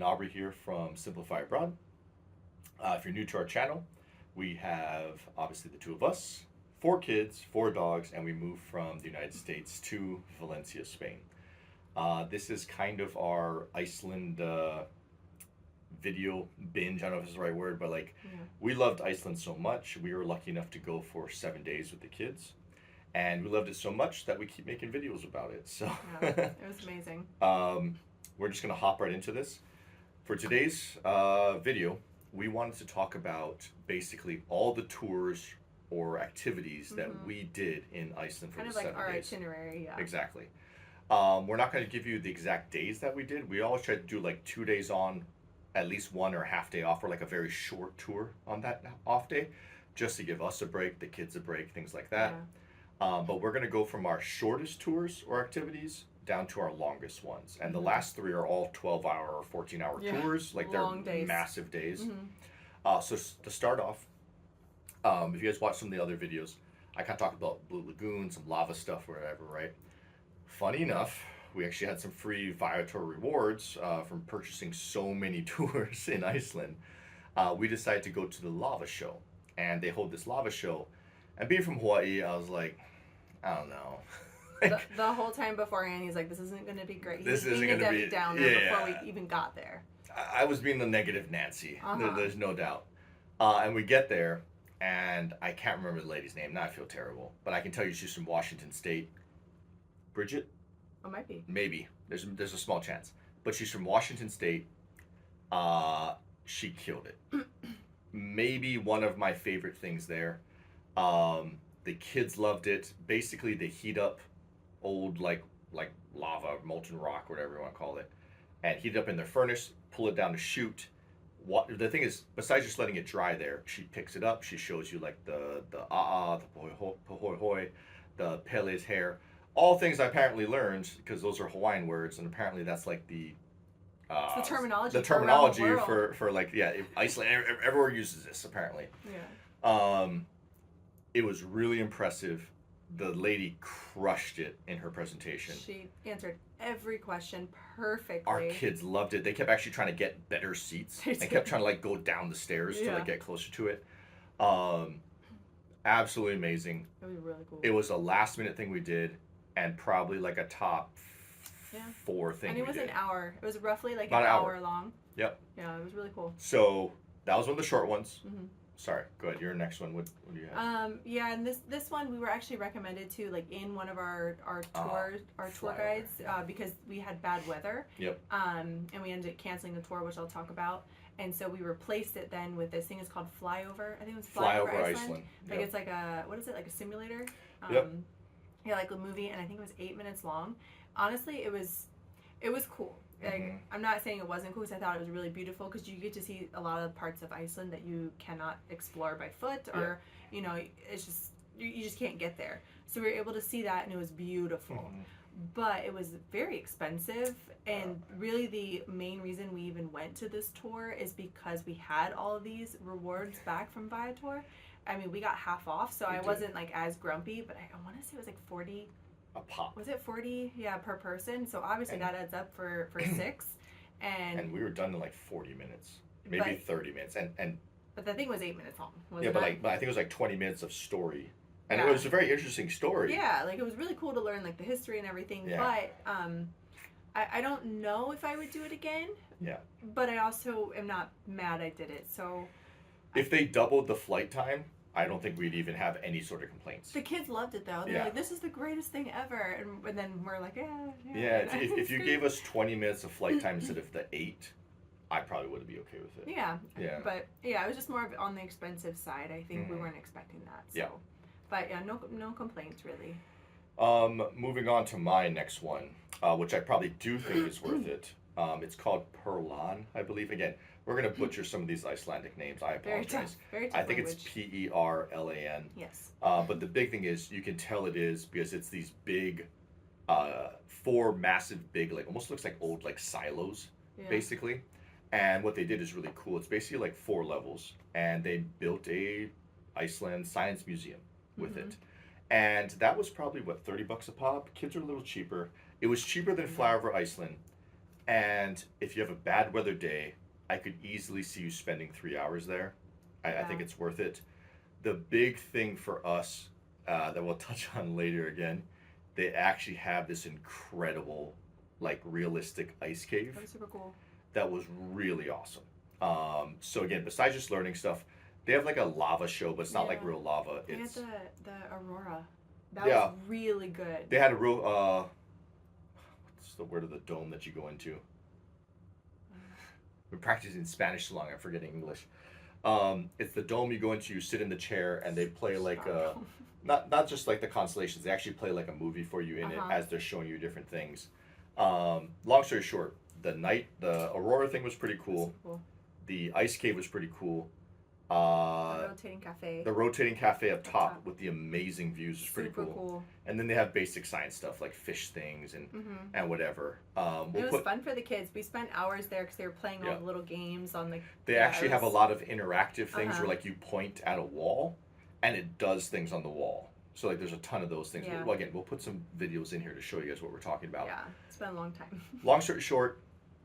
and Aubrey here from Simplify Abroad. If you're new to our channel, we have obviously the two of us, 4 kids, 4 dogs, and we moved from the United States to Valencia, Spain. This is kind of our Iceland video binge. I don't know if it's the right word, but we loved Iceland so much. We were lucky enough to go for 7 days with the kids. And we loved it so much that we keep making videos about it. So yeah, it was amazing. We're just going to hop right into this. For today's video, we wanted to talk about basically all the tours or activities that we did in Iceland for Kind the of like 7 our days. itinerary, yeah. Exactly. We're not going to give you the exact days that we did. We always try to do like 2 days on, at least one or a half day off, or like a very short tour on that off day, just to give us a break, the kids a break, things like that. Yeah. But we're going to go from our shortest tours or activities down to our longest ones. And the last 3 are all 12-hour or 14-hour tours. Like long they're days. massive days. So to start off, if you guys watch some of the other videos, I kind of talked about Blue Lagoon, some lava stuff, whatever, right? Funny enough, we actually had some free Viator rewards from purchasing so many tours in Iceland. We decided to go to the lava show. And they hold this lava show. And being from Hawaii, I was like, I don't know. The whole time beforehand, he's like, this isn't going to be great. This isn't going to be down there before we even got there. I was being the negative Nancy. There's no doubt. And we get there, and I can't remember the lady's name. Now I feel terrible. But I can tell you she's from Washington State. Bridget? It might be. Maybe. There's a small chance. But she's from Washington State. She killed it. Maybe one of my favorite things there. The kids loved it. Basically, they heat up old like lava, molten rock, whatever you want to call it, and heat it up in their furnace, pull it down to shoot. The thing is, besides just letting it dry there, she picks it up, she shows you like the the pohoi hoi, the pele's hair, all things I apparently learned because those are Hawaiian words, and apparently that's like the it's the terminology. The terminology for like Iceland. Everywhere uses this apparently. Yeah. It was really impressive. The lady crushed it in her presentation. She answered every question perfectly. Our kids loved it. They kept actually trying to get better seats. They kept trying to like go down the stairs to like get closer to it. Absolutely amazing. It was really cool. It was a last minute thing we did, and probably like a top 4 thing. And it was an hour. It was roughly like About an an hour hour long. Yep. Yeah, it was really cool. So that was one of the short ones. Sorry, go ahead. Your next one. What do you have? Yeah, and this one we were actually recommended to like in one of our tour guides because we had bad weather. Yep. And we ended up canceling the tour, which I'll talk about. And so we replaced it then with this thing. It's called FlyOver. I think it was FlyOver Iceland. Like it's like a like a simulator. Yep. Yeah, like a movie, and I think it was 8 minutes long. Honestly, it was cool. Like, I'm not saying it wasn't cool because I thought it was really beautiful because you get to see a lot of parts of Iceland that you cannot explore by foot or, it's just, you just can't get there. So we were able to see that and it was beautiful. But it was very expensive, and really the main reason we even went to this tour is because we had all of these rewards back from Viator. I mean, we got half off, so I wasn't like as grumpy, but I want to say it was like 40 a pop. Was it 40? Yeah, per person. So obviously that adds up for 6. And we were done in like 40 minutes, maybe 30 minutes. But the thing was 8 minutes long. But I think it was like 20 minutes of story. And it was a very interesting story. Yeah, like it was really cool to learn like the history and everything. Yeah. But I don't know if I would do it again. Yeah. But I also am not mad I did it. So if they doubled the flight time, I don't think we'd even have any sort of complaints. The kids loved it though. They're like, this is the greatest thing ever. And then we're like, yeah. If you gave us 20 minutes of flight time instead of the 8, I probably would be okay with it. Yeah. But yeah, it was just more of on the expensive side. I think we weren't expecting that. So. Yeah. But yeah, no complaints really. Moving on to my next one, which I probably do think is worth it. It's called Perlan, I believe. Again, we're going to butcher some of these Icelandic names. I apologize. Very tough I think language. It's Perlan. Yes. But the big thing is, you can tell it is because it's these big, 4 massive big, like almost looks like old like silos, basically. And what they did is really cool. It's basically like 4 levels, and they built a Iceland science museum with it. And that was probably, what, $30 a pop? Kids are a little cheaper. It was cheaper than FlyOver Iceland. And if you have a bad weather day, I could easily see you spending 3 hours there. I think it's worth it. The big thing for us that we'll touch on later again, they actually have this incredible, like realistic ice cave That was super cool. that was really awesome. So again, besides just learning stuff, they have like a lava show, but it's not like Yeah. real lava. They had It's the aurora. That Yeah. was really good. they had a real what's the word of the dome that you go into? Been practicing Spanish so long, I'm forgetting English. It's the dome you go into. You sit in the chair, and they play like not just like the constellations. They actually play like a movie for you in it as they're showing you different things. Long story short, the aurora thing was pretty cool. Super cool. The ice cave was pretty cool. The rotating cafe. The rotating cafe up top top. with the amazing views is pretty Super cool. And then they have basic science stuff like fish things and whatever. It was fun for the kids. We spent hours there because they were playing all the little games on the. They actually have a lot of interactive things where like you point at a wall, and it does things on the wall. So like there's a ton of those things. Yeah. Well, again, we'll put some videos in here to show you guys what we're talking about. Yeah, it's been a long time. Long story short,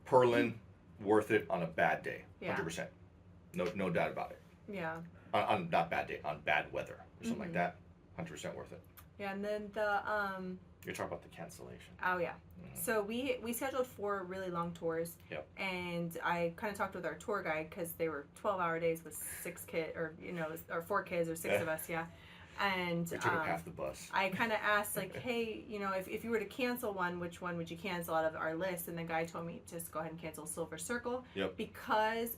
Perlan, worth it on a bad day, Yeah. 100%. No doubt about it. Yeah. On not bad day, on bad weather or something like that, 100% worth it. Yeah, and then the You're talking about the cancellation. Oh yeah. So we scheduled 4 really long tours. Yep. And I kind of talked with our tour guide because they were 12-hour days with 6 kids, or or 4 kids, or 6 of us, yeah. And We took up half the bus. I kind of asked like, hey, if you were to cancel one, which one would you cancel out of our list? And the guy told me just go ahead and cancel Silver Circle. Yep. Because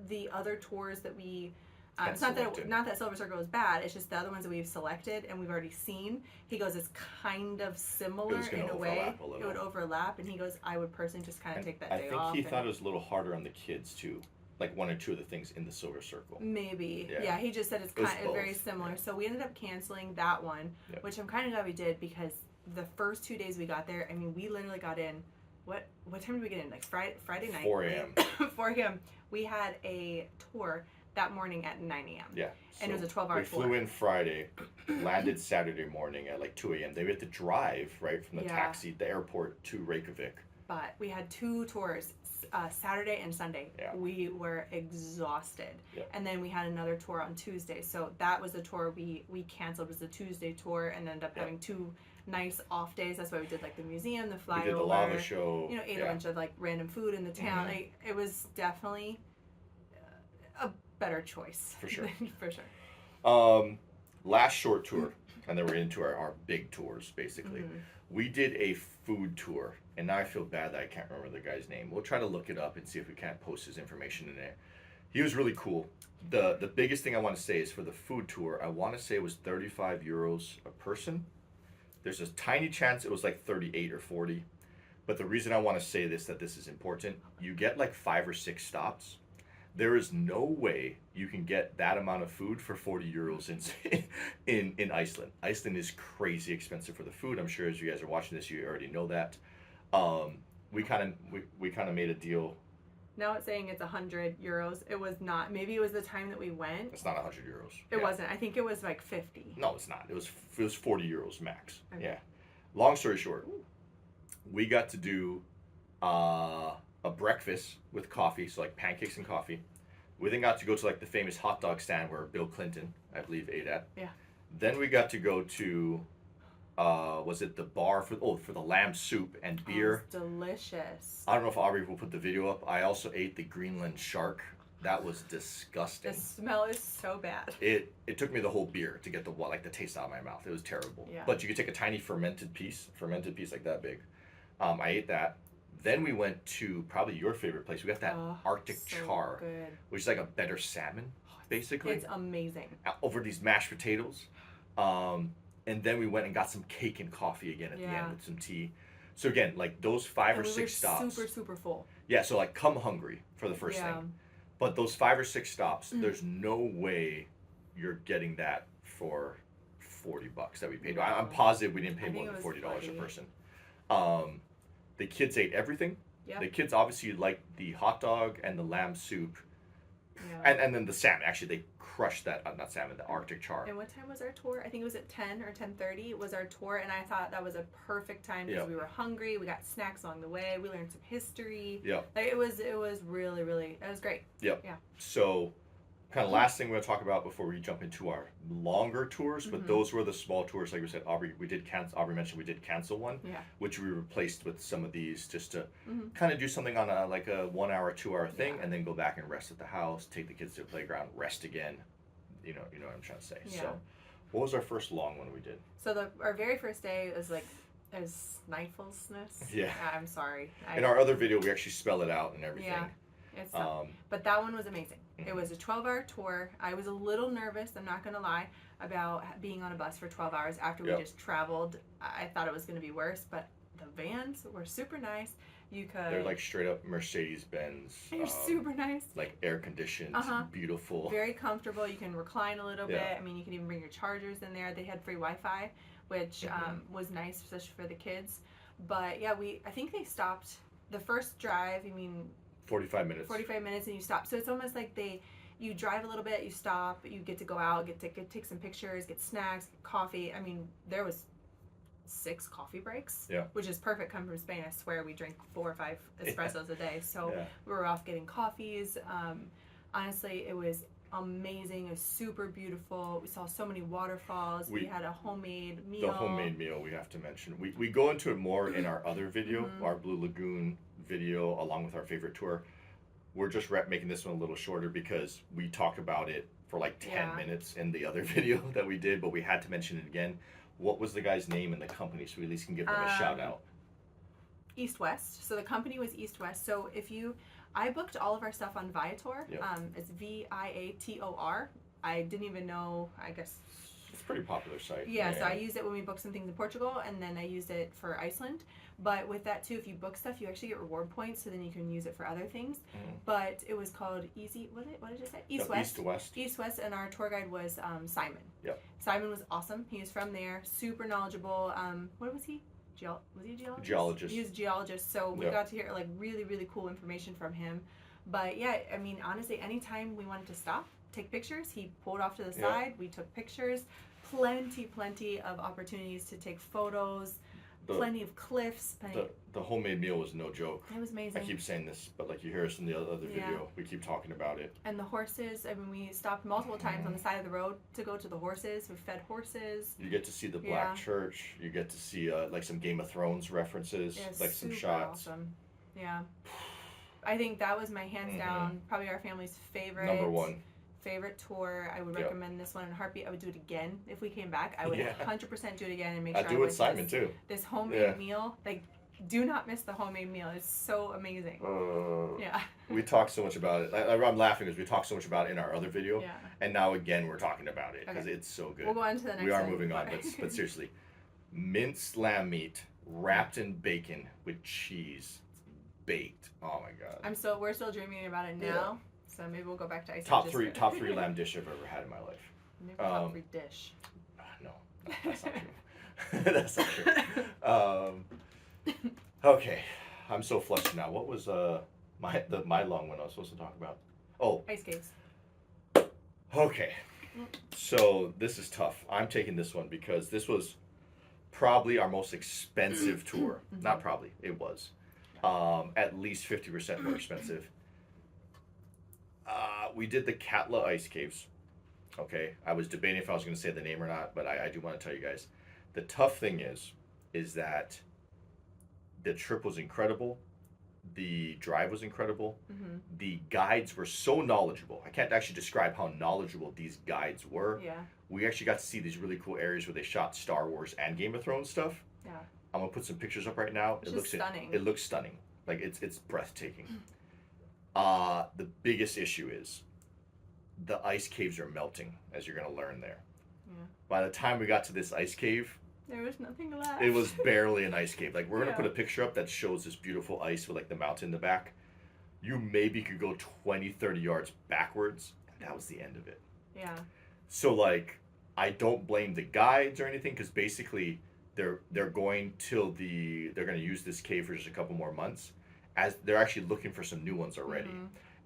the other tours that we it's selected. not that Silver Circle is bad. It's just the other ones that we've selected and we've already seen. He goes, it's kind of similar in a way. It would overlap, and he goes, I would personally just kind of take that day off. I think he thought it was a little harder on the kids too, like 1 or 2 of the things in the Silver Circle. Maybe, yeah. He just said it's kind of very similar. So we ended up canceling that one, which I'm kind of glad we did because the first 2 days we got there, I mean, we literally got in. What time did we get in? Like Friday night. 4 a.m. 4 a.m. We had a tour that morning at 9 a.m. Yeah. And it was a 12-hour tour. We flew in Friday, landed Saturday morning at like 2 a.m. Then we had to drive, right, from the the airport to Reykjavik. But we had 2 tours, Saturday and Sunday. Yeah. We were exhausted. Yeah. And then we had another tour on Tuesday. So that was the tour we canceled, was the Tuesday tour, and ended up having 2 nice off days. That's why we did like the museum, the FlyOver. We did the lava show. Ate a bunch of like random food in the town. It was definitely a better choice. For sure. For sure. Last short tour, and then we're into our big tours, basically. We did a food tour, and now I feel bad that I can't remember the guy's name. We'll try to look it up and see if we can't post his information in there. He was really cool. The biggest thing I want to say is for the food tour, I want to say it was 35 euros a person. There's a tiny chance it was like 38 or 40. But the reason I want to say that this is important, you get like 5 or 6 stops. There is no way you can get that amount of food for 40 euros in Iceland. Iceland is crazy expensive for the food. I'm sure as you guys are watching this, you already know that. We kind of made a deal. Now it's saying it's 100 euros. It was not. Maybe it was the time that we went. It's not 100 euros. It wasn't. I think it was like 50. No, it's not. It was 40 euros max. Okay. Yeah. Long story short, we got to do a breakfast with coffee, so like pancakes and coffee. We then got to go to like the famous hot dog stand where Bill Clinton, I believe, ate at. Yeah. Then we got to go to, was it the bar for the lamb soup and beer? It was delicious. I don't know if Aubrey will put the video up. I also ate the Greenland shark. That was disgusting. The smell is so bad. It took me the whole beer to get the taste out of my mouth. It was terrible. Yeah. But you could take a tiny fermented piece like that big. I ate that. Then we went to probably your favorite place. We got that Arctic char, which is like a better salmon, basically. It's amazing. Over these mashed potatoes. And then we went and got some cake and coffee again at the end with some tea. So again, like those 5 or 6 stops. Super full. Yeah, so like come hungry for the first thing. But those 5 or 6 stops, there's no way you're getting that for $40 that we paid. No. I'm positive we didn't pay more than $40 a person. The kids ate everything. Yep. The kids obviously liked the hot dog and the lamb soup. Yeah. And then the salmon. Actually, they crushed that not salmon, the Arctic char. And what time was our tour? I think it was at 10 or 10:30 was our tour, and I thought that was a perfect time because Yep. we were hungry. We got snacks along the way. We learned some history. Yeah. Like, it was really, really, it was great. Yep. Yeah. So, kind of last thing we're going to talk about before we jump into our longer tours, but those were the small tours. Like we said, Aubrey mentioned we did cancel one, Yeah. which we replaced with some of these just to kind of do something on a 1 hour, 2 hour thing, Yeah. and then go back and rest at the house, take the kids to the playground, rest again. You know what I'm trying to say. Yeah. So, what was our first long one we did? So our very first day was like, it was Nightfulness. Yeah. I'm sorry. In our other video, we actually spell it out and everything. Yeah. It's but that one was amazing. It was a 12-hour tour. I was a little nervous, I'm not going to lie, about being on a bus for 12 hours after we just traveled. I thought it was going to be worse, but the vans were super nice. They're like straight up Mercedes-Benz. They're super nice. Like air conditioned, beautiful. Very comfortable. You can recline a little bit. I mean, you can even bring your chargers in there. They had free Wi-Fi, which was nice, especially for the kids. But yeah, I think they stopped the first drive. 45 minutes. 45 minutes and you stop. So it's almost like you drive a little bit, you stop, you get to go out, get to take some pictures, get snacks, get coffee. I mean, there was 6 coffee breaks, which is perfect. Coming from Spain, I swear we drink 4 or 5 espressos a day. So we were off getting coffees. Honestly, it was amazing. It was super beautiful. We saw so many waterfalls. We had a homemade meal. The homemade meal we have to mention. We go into it more in our other video, our Blue Lagoon video, along with our favorite tour. We're just making this one a little shorter because we talked about it for like 10 minutes in the other video that we did, but we had to mention it again. What was the guy's name and the company so we at least can give them a shout out? East West. So the company was East West. So I booked all of our stuff on Viator. It's Viator. I didn't even know, I guess. It's a pretty popular site. Yeah, so I used it when we booked some things in Portugal, and then I used it for Iceland. But with that too, if you book stuff, you actually get reward points, so then you can use it for other things. But it was called what did it say? East West. East to West. East West, and our tour guide was Simon. Yep. Simon was awesome. He was from there, super knowledgeable. What was he? Was he a geologist? Geologist. He was a geologist, so we got to hear like really, really cool information from him. But yeah, I mean, honestly, anytime we wanted to stop, take pictures, he pulled off to the side. We took pictures. Plenty of opportunities to take photos. Plenty of cliffs. The homemade meal was no joke. It was amazing. I keep saying this, but like you hear us in the other video, we keep talking about it. And the horses, I mean, we stopped multiple times on the side of the road to go to the horses. We fed horses. You get to see the Black Church. You get to see like some Game of Thrones references, like some shots. Awesome. Yeah. I think that was my hands down, probably our family's favorite. Number 1. Favorite tour. I would recommend this one in a heartbeat. I would do it again if we came back. I would 100% do it again and make sure I do with Simon too. This homemade meal, like, do not miss the homemade meal. It's so amazing. We talk so much about it. I'm laughing because we talked so much about it in our other video, and now again we're talking about it because it's so good. We'll go on to the next. We are moving on, but seriously, minced lamb meat wrapped in bacon with cheese, baked. Oh my god! We're still dreaming about it now. So maybe we'll go back to Iceland. Top three lamb dish I've ever had in my life. Maybe top 3 dish. No, that's not true. That's not true. Okay, I'm so flushed now. What was my long one I was supposed to talk about? Oh, ice caves. Okay, so this is tough. I'm taking this one because this was probably our most expensive tour. Not probably, it was. At least 50% more expensive. We did the Katla ice caves. Okay, I was debating if I was going to say the name or not, but I do want to tell you guys. The tough thing is that the trip was incredible. The drive was incredible. The guides were so knowledgeable. I can't actually describe how knowledgeable these guides were. Yeah. We actually got to see these really cool areas where they shot Star Wars and Game of Thrones stuff. Yeah. I'm gonna put some pictures up right now. It looks stunning. It looks stunning. Like it's breathtaking. The biggest issue is the ice caves are melting, as you're gonna learn there. Yeah. By the time we got to this ice cave, there was nothing left. It was barely an ice cave. Like we're gonna put a picture up that shows this beautiful ice with like the mountain in the back. You maybe could go 20, 30 yards backwards, and that was the end of it. Yeah. So like, I don't blame the guides or anything because basically they're going they're gonna use this cave for just a couple more months, as they're actually looking for some new ones already.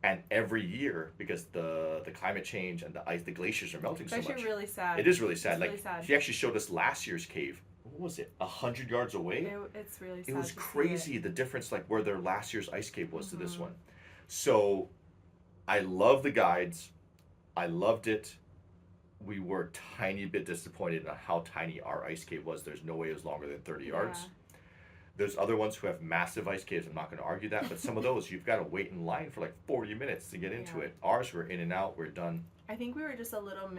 And every year, because the climate change and the ice, the glaciers are melting so It's much. actually really sad. It is really sad. It's Like really sad. he actually showed us last year's cave. What was it? 100 yards away. It's really sad. It was to see crazy the difference, like where their last year's ice cave was to this Mhm. one. So, I love the guides. I loved it. We were a tiny bit disappointed on how tiny our ice cave was. There's no way it was longer than 30 yards. Yeah. There's other ones who have massive ice caves. I'm not going to argue that, but some of those you've got to wait in line for like 40 minutes to get into Yeah. it. Ours were in and out. We're done. I think we were just a little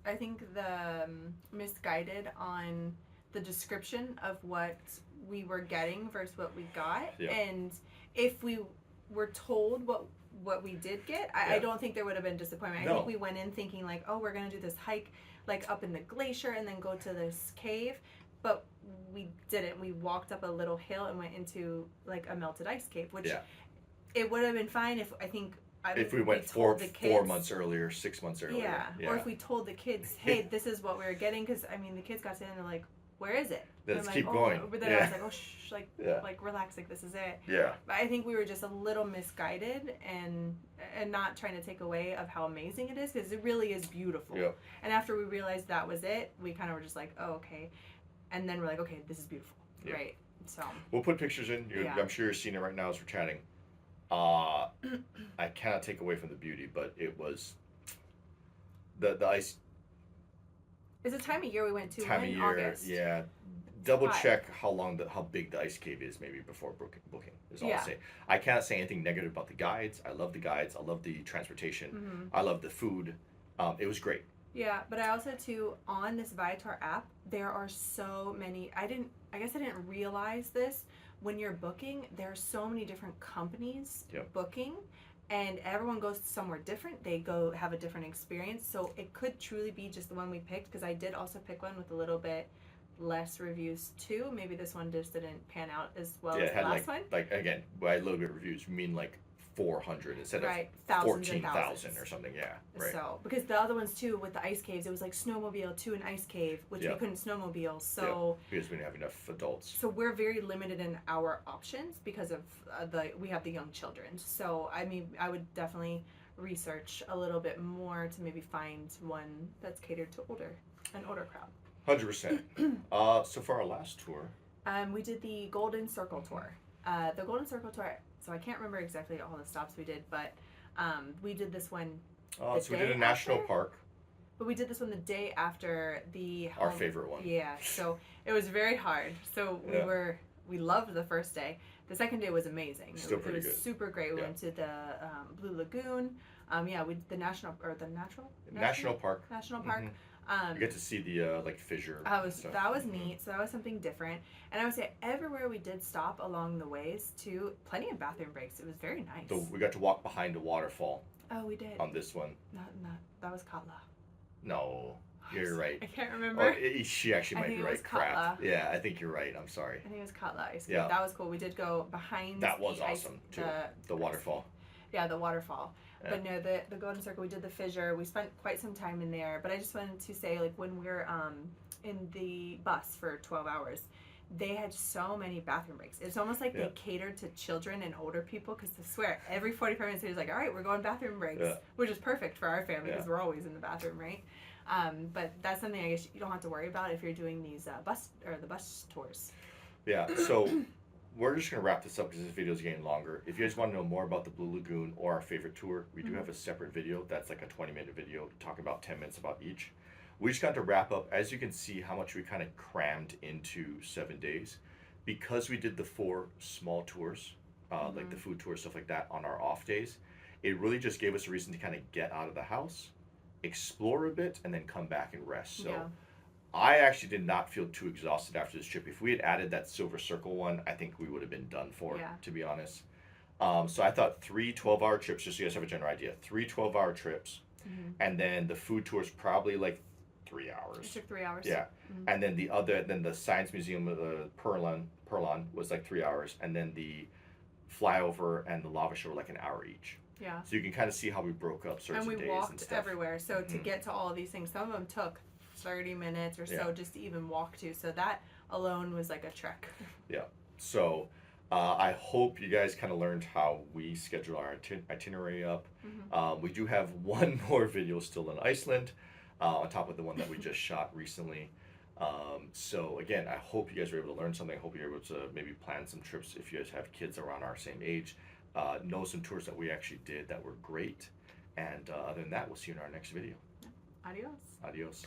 I think the misguided on the description of what we were getting versus what we got. Yeah. And if we were told what we did get, I Yeah. don't think there would have been disappointment. I No. think we went in thinking like, oh, we're gonna do this hike like up in the glacier and then go to this cave, but we didn't. We walked up a little hill and went into like a melted ice cave, which Yeah. it would have been fine if If we went told the 4 kids- months earlier, 6 months earlier. yeah. Or if we told the kids, hey, this is what we were getting, because I mean, the kids got to and they're like, where is it? And Let's I'm keep like, going. But then I Yeah. was like, oh, shh, like, Yeah. like relax, like this is it. Yeah. But I think we were just a little misguided and not trying to take away of how amazing it is, because it really is beautiful. Yeah. And after we realized that was it, we kind of were just like, oh, okay. And then we're like, okay, this is beautiful, Yeah. right? So We'll put pictures in. Yeah. I'm sure you're seeing it right now as we're chatting. I cannot take away from the beauty, but it was the ice it's a time of year we went to time of in year. August. Yeah. Double hot. check how big the ice cave is maybe before booking is all Yeah. I'll say. I can't say anything negative about the guides. I love the guides. I love the transportation. Mhm. I love the food. It was great. Yeah, but I also too on this Viator app there are so many. I guess I didn't realize this when you're booking. There are so many different companies Yep. booking, and everyone goes somewhere different. They go have a different experience, so it could truly be just the one we picked. Because I did also pick one with a little bit less reviews too. Maybe this one just didn't pan out as well Yeah, as it the had last like one. like again by a little bit of reviews, we mean like 400 instead Right, of thousands and 14,000 thousands. or something. Yeah, right. So, because the other ones too, with the ice caves, it was like snowmobile to an ice cave, which Yeah. we couldn't snowmobile. So, Because we didn't have enough adults. so we're very limited in our options because of we have the young children. So, I mean, I would definitely research a little bit more to maybe find one that's catered to an older crowd. 100%. So for our last tour, We did the Golden Circle tour. The Golden Circle tour. So I can't remember exactly all the stops we did, but we did this one. The so we did day a national after? park, But we did this one the day after the our favorite one. Yeah, so it was very hard. So Yeah. we loved the first day. The second day was amazing. Still it pretty was good. super great. We Yeah. went to the Blue Lagoon. We the national Park. National Park. Mhm. You get to see the like fissure. stuff. That was Mhm. neat. So that was something different. And I would say everywhere we did stop along the ways too, plenty of bathroom breaks. It was very nice. So we got to walk behind a waterfall Oh, we did. on this one. That was Katla. No, you're right. I can't Oh, remember. she actually I might think be it right. was Crap. Katla. Yeah, I think you're right. I'm sorry. I think it was Katla ice Yeah. cream. That was cool. We did go behind. That was the ice- awesome too. The waterfall. Yeah, the waterfall. Yeah. But no, the Golden Circle, we did the fissure. We spent quite some time in there. But I just wanted to say, like, when we're in the bus for 12 hours, they had so many bathroom breaks. It's almost like Yeah. they catered to children and older people, because I swear, every 45 minutes, he was like, all right, we're going bathroom breaks, Yeah. which is perfect for our family because Yeah. we're always in the bathroom, right? But that's something I guess you don't have to worry about if you're doing these the bus tours. Yeah, so we're just going to wrap this up because this video is getting longer. If you guys want to know more about the Blue Lagoon or our favorite tour, we do have a separate video that's like a 20-minute video talking about 10 minutes about each. We just got to wrap up. As you can see how much we kind of crammed into 7 days. Because we did the 4 small tours, like the food tour, stuff like that on our off days, it really just gave us a reason to kind of get out of the house, explore a bit, and then come back and rest. So. Yeah. I actually did not feel too exhausted after this trip. If we had added that Silver Circle one, I think we would have been done for, Yeah. to be honest. So I thought 3 12-hour trips, just so you guys have a general idea. 3 12-hour trips, and then the food tours probably like 3 It hours. took 3 hours. Yeah, and then the Science Museum of the Perlan was like 3 hours, and then the FlyOver and the lava show were like an hour each. Yeah. So you can kind of see how we broke up certain And we days and walked stuff. everywhere. So to get to all of these things, some of them took 30 minutes or so Yeah. just to even walk to. So that alone was like a trek. Yeah. So I hope you guys kind of learned how we schedule our itinerary up. We do have one more video still in Iceland, on top of the one that we just shot recently. So again, I hope you guys were able to learn something. I hope you're able to maybe plan some trips if you guys have kids around our same age. Know some tours that we actually did that were great. And other than that, we'll see you in our next video. Adios. Adios.